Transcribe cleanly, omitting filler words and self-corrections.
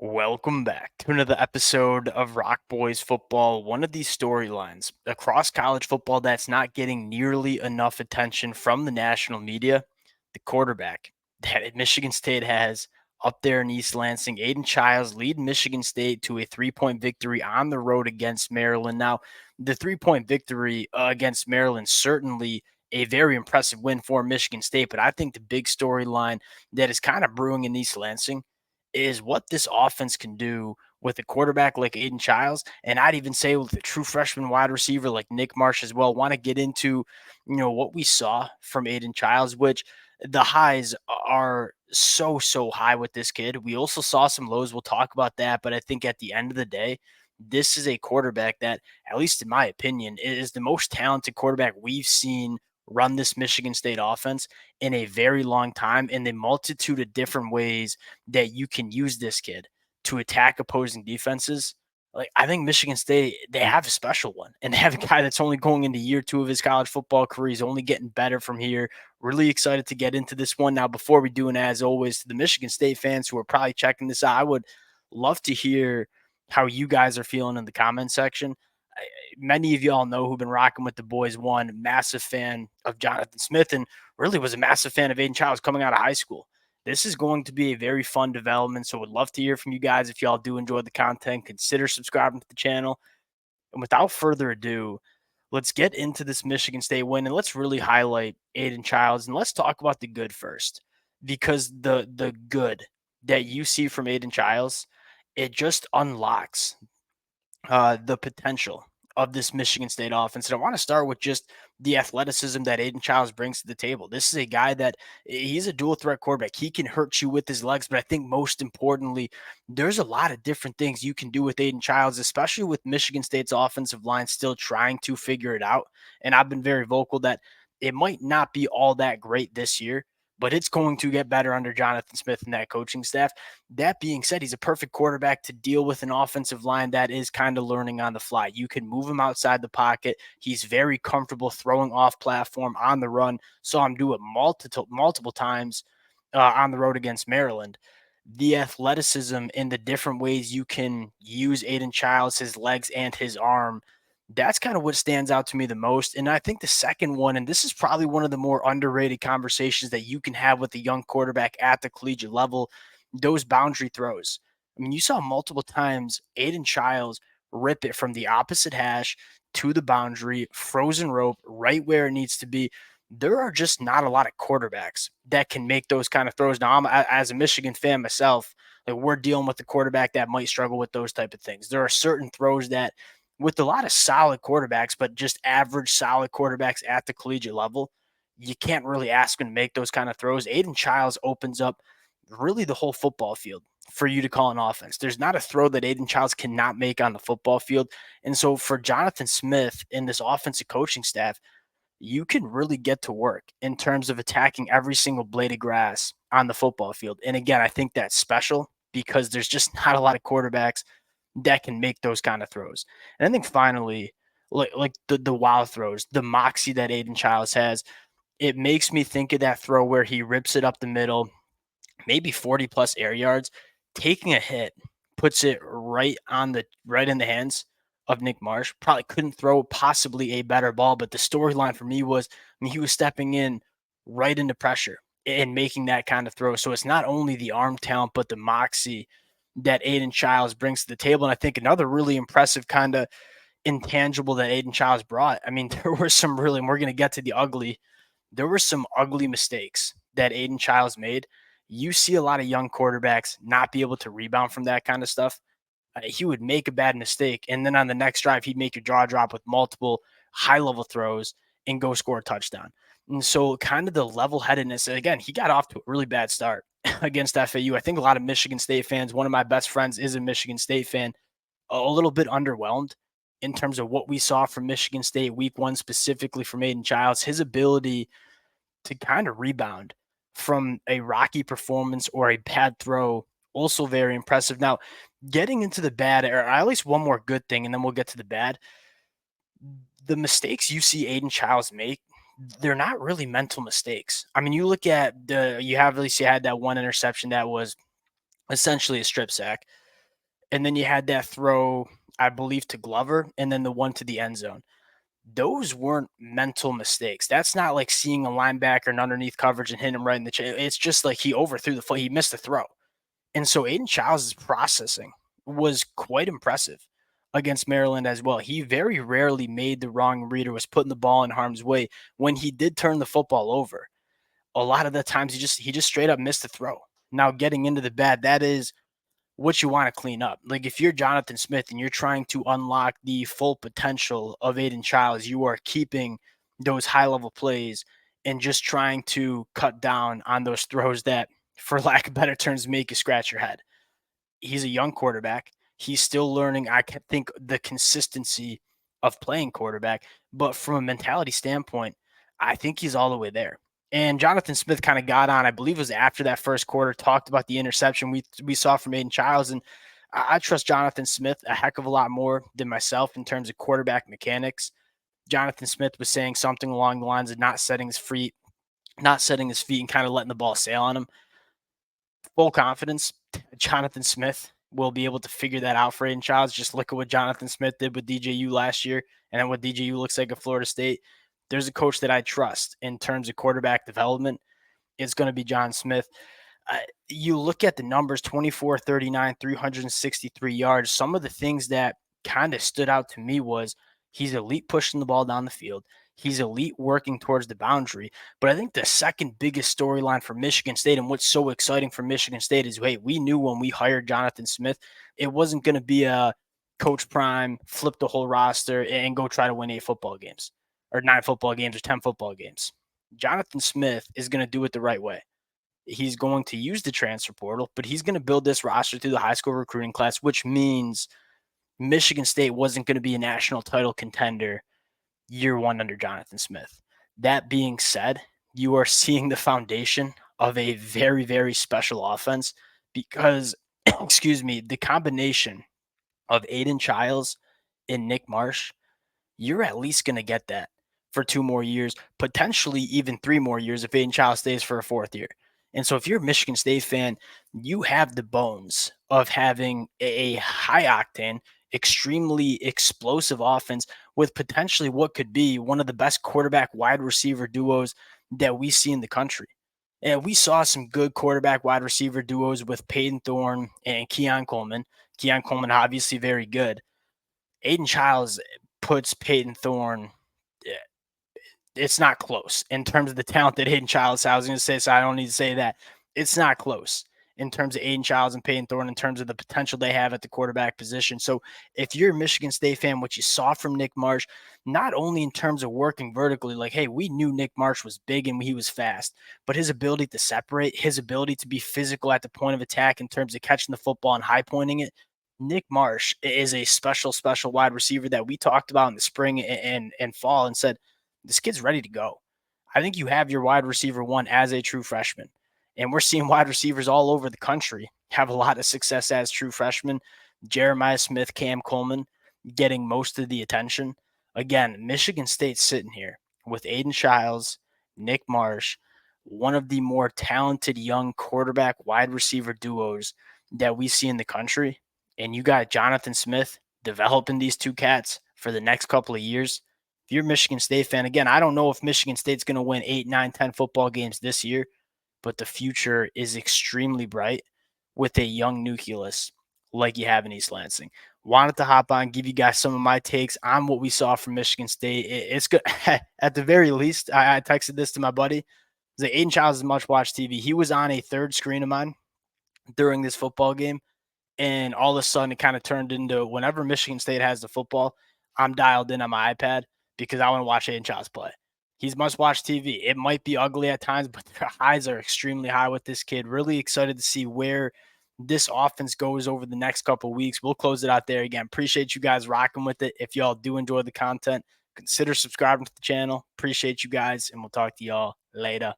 Welcome back to another episode of Rock Boys Football. One of these storylines across college football that's not getting nearly enough attention from the national media, the quarterback that Michigan State has up there in East Lansing, Aidan Chiles, leading Michigan State to a 3-point victory on the road against Maryland. Now, the 3-point victory against Maryland certainly a very impressive win for Michigan State, but I think the big storyline that is kind of brewing in East Lansing is what this offense can do with a quarterback like Aidan Chiles, and I'd even say with a true freshman wide receiver like Nick Marsh as well. Want to get into, what we saw from Aidan Chiles, which the highs are so high with this kid. We also saw some lows. We'll talk about that, but I think at the end of the day, this is a quarterback that, at least in my opinion, is the most talented quarterback we've seen run this Michigan State offense in a very long time, in the multitude of different ways that you can use this kid to attack opposing defenses. Like, I think Michigan State, they have a special one, and they have a guy that's only going into year 2 of his college football career. He's only getting better from here. Really excited to get into this one. Now, before we do, and as always, to the Michigan State fans who are probably checking this out, I would love to hear how you guys are feeling in the comment section. Many of y'all know who've been rocking with the boys. One, massive fan of Jonathan Smith, and really was a massive fan of Aidan Chiles coming out of high school. This is going to be a very fun development, so would love to hear from you guys. If y'all do enjoy the content, consider subscribing to the channel. And without further ado, let's get into this Michigan State win, and let's really highlight Aidan Chiles, and let's talk about the good first, because the good that you see from Aidan Chiles, it just unlocks the potential of this Michigan State offense. And I want to start with just the athleticism that Aidan Chiles brings to the table. This is a guy that he's a dual threat quarterback. He can hurt you with his legs, but I think most importantly, there's a lot of different things you can do with Aidan Chiles, especially with Michigan State's offensive line still trying to figure it out. And I've been very vocal that it might not be all that great this year, but it's going to get better under Jonathan Smith and that coaching staff. That being said, he's a perfect quarterback to deal with an offensive line that is kind of learning on the fly. You can move him outside the pocket. He's very comfortable throwing off platform on the run. Saw him do it multiple times on the road against Maryland. The athleticism in the different ways you can use Aidan Chiles, his legs and his arm, that's kind of what stands out to me the most. And I think the second one, and this is probably one of the more underrated conversations that you can have with a young quarterback at the collegiate level, those boundary throws. I mean, you saw multiple times Aidan Chiles rip it from the opposite hash to the boundary, frozen rope, right where it needs to be. There are just not a lot of quarterbacks that can make those kind of throws. Now, as a Michigan fan myself, like, we're dealing with a quarterback that might struggle with those type of things. There are certain throws that, with a lot of solid quarterbacks, but just average solid quarterbacks at the collegiate level, you can't really ask him to make those kind of throws. Aidan Chiles opens up really the whole football field for you to call an offense. There's not a throw that Aidan Chiles cannot make on the football field. And so for Jonathan Smith and this offensive coaching staff, you can really get to work in terms of attacking every single blade of grass on the football field. And again, I think that's special because there's just not a lot of quarterbacks that can make those kind of throws. And I think finally, like the wow throws, the moxie that Aidan Chiles has, it makes me think of that throw where he rips it up the middle, maybe 40 plus air yards, taking a hit, puts it right in the hands of Nick Marsh. Probably couldn't throw possibly a better ball, but the storyline for me was, I mean, he was stepping in right into pressure and making that kind of throw. So it's not only the arm talent, but the moxie that Aidan Chiles brings to the table. And I think another really impressive kind of intangible that Aidan Chiles brought. I mean, there were some really, and we're going to get to the ugly, there were some ugly mistakes that Aidan Chiles made. You see a lot of young quarterbacks not be able to rebound from that kind of stuff. He would make a bad mistake, and then on the next drive, he'd make your jaw drop with multiple high-level throws and go score a touchdown. And so kind of the level-headedness, again, he got off to a really bad start against FAU. I think a lot of Michigan State fans, one of my best friends is a Michigan State fan, a little bit underwhelmed in terms of what we saw from Michigan State week 1, specifically from Aidan Chiles. His ability to kind of rebound from a rocky performance or a bad throw, also very impressive. Now, getting into the bad, or at least one more good thing, and then we'll get to the bad. The mistakes you see Aidan Chiles make, they're not really mental mistakes. I mean, you look at you have at least you had that one interception that was essentially a strip sack. And then you had that throw, I believe, to Glover, and then the one to the end zone. Those weren't mental mistakes. That's not like seeing a linebacker and underneath coverage and hitting him right in the chin. It's just like he overthrew the foot. He missed the throw. And so Aidan Chiles' processing was quite impressive against Maryland as well. He very rarely made the wrong read or was putting the ball in harm's way. When he did turn the football over, a lot of the times he just straight up missed the throw. Now getting into the bad, that is what you want to clean up. Like if you're Jonathan Smith and you're trying to unlock the full potential of Aidan Chiles, you are keeping those high level plays and just trying to cut down on those throws that, for lack of better terms, make you scratch your head. He's a young quarterback. He's still learning, I think, the consistency of playing quarterback. But from a mentality standpoint, I think he's all the way there. And Jonathan Smith kind of got on, I believe it was after that first quarter, talked about the interception we saw from Aidan Chiles. And I trust Jonathan Smith a heck of a lot more than myself in terms of quarterback mechanics. Jonathan Smith was saying something along the lines of not setting his feet and kind of letting the ball sail on him. Full confidence, Jonathan Smith will be able to figure that out for Aidan Chiles. Just look at what Jonathan Smith did with DJU last year and then what DJU looks like at Florida State. There's a coach that I trust in terms of quarterback development. It's going to be John Smith. You look at the numbers 24, 39, 363 yards. Some of the things that kind of stood out to me was he's elite pushing the ball down the field. He's elite working towards the boundary. But I think the second biggest storyline for Michigan State and what's so exciting for Michigan State is, hey, we knew when we hired Jonathan Smith, it wasn't going to be a Coach Prime, flip the whole roster and go try to win 8 football games or 9 football games or 10 football games. Jonathan Smith is going to do it the right way. He's going to use the transfer portal, but he's going to build this roster through the high school recruiting class, which means Michigan State wasn't going to be a national title contender year one under Jonathan Smith. That being said, you are seeing the foundation of a very, very special offense because, excuse me, the combination of Aidan Chiles and Nick Marsh, you're at least going to get that for 2 more years, potentially even 3 more years if Aidan Chiles stays for a 4th year. And so if you're a Michigan State fan, you have the bones of having a high octane, extremely explosive offense with potentially what could be one of the best quarterback wide receiver duos that we see in the country. And we saw some good quarterback wide receiver duos with Peyton Thorne and Keon Coleman. Keon Coleman, obviously very good. Aidan Chiles puts Peyton Thorne, it's not close in terms of the talent that Aidan Chiles has. I was going to say, so I don't need to say that. It's not close in terms of Aidan Chiles and Peyton Thorne in terms of the potential they have at the quarterback position. So if you're a Michigan State fan, what you saw from Nick Marsh, not only in terms of working vertically, like, hey, we knew Nick Marsh was big and he was fast, but his ability to separate, his ability to be physical at the point of attack in terms of catching the football and high pointing it, Nick Marsh is a special, special wide receiver that we talked about in the spring and fall and said, this kid's ready to go. I think you have your wide receiver one as a true freshman. And we're seeing wide receivers all over the country have a lot of success as true freshmen. Jeremiah Smith, Cam Coleman getting most of the attention. Again, Michigan State sitting here with Aidan Chiles, Nick Marsh, one of the more talented young quarterback wide receiver duos that we see in the country. And you got Jonathan Smith developing these 2 cats for the next couple of years. If you're a Michigan State fan, again, I don't know if Michigan State's going to win 8, 9, 10 football games this year, but the future is extremely bright with a young nucleus like you have in East Lansing. Wanted to hop on, give you guys some of my takes on what we saw from Michigan State. It's good. At the very least, I texted this to my buddy. The Aidan Chiles is much watched TV. He was on a 3rd screen of mine during this football game. And all of a sudden, it kind of turned into whenever Michigan State has the football, I'm dialed in on my iPad because I want to watch Aidan Chiles play. He's must-watch TV. It might be ugly at times, but their highs are extremely high with this kid. Really excited to see where this offense goes over the next couple of weeks. We'll close it out there again. Appreciate you guys rocking with it. If y'all do enjoy the content, consider subscribing to the channel. Appreciate you guys, and we'll talk to y'all later.